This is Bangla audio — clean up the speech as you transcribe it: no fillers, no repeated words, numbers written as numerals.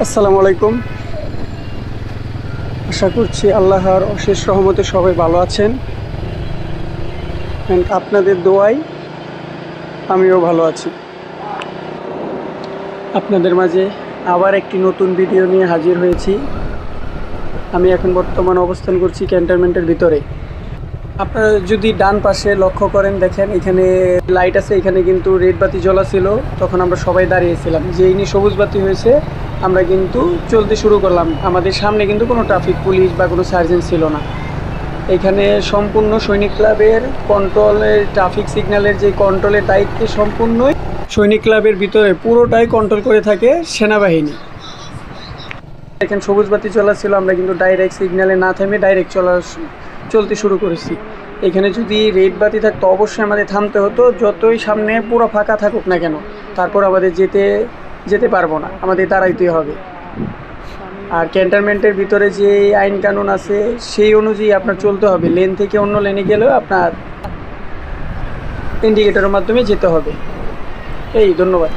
আসসালামু আলাইকুম। আশা করছি আল্লাহর অশেষ রহমতে সবাই ভালো আছেন এবং আপনাদের দোয়ায় আমিও ভালো আছি। আপনাদের মাঝে আবার একটি নতুন ভিডিও নিয়ে হাজির হয়েছি। আমি এখন বর্তমান অবস্থান করছি ক্যান্টনমেন্টের ভিতরে। আপনারা যদি ডান পাশে লক্ষ্য করেন, দেখেন এখানে লাইট আছে, এখানে কিন্তু রেড বাতি জ্বলা ছিল। তখন আমরা সবাই দাঁড়িয়েছিলাম, যেইনি সবুজ বাতি হয়েছে আমরা কিন্তু চলতে শুরু করলাম। আমাদের সামনে কিন্তু কোনো ট্রাফিক পুলিশ বা কোনো সার্জেন্ট ছিল না। এখানে সম্পূর্ণ সৈনিক ক্লাবের কন্ট্রোলের ট্রাফিক সিগন্যালের যে কন্ট্রোলের দায়িত্ব সম্পূর্ণই সৈনিক ক্লাবের ভিতরে পুরোটাই কন্ট্রোল করে থাকে সেনাবাহিনী। এখানে সবুজ বাতি চলা ছিল, আমরা কিন্তু ডাইরেক্ট সিগন্যালে না থেমে ডাইরেক্ট চলতে শুরু করেছি। এখানে যদি রেড বাতি থাকতো অবশ্যই আমাদের থামতে হতো, যতই সামনে পুরো ফাঁকা থাকুক না কেন, তারপর আমাদের যেতে পারবো না, আমাদের দাঁড়াইতেই হবে। আর ক্যান্টনমেন্টের ভিতরে যে আইন কানুন আছে সেই অনুযায়ী আপনার চলতে হবে। লেন থেকে অন্য লেনে গেলেও আপনার ইন্ডিকেটরের মাধ্যমে যেতে হবে। ধন্যবাদ।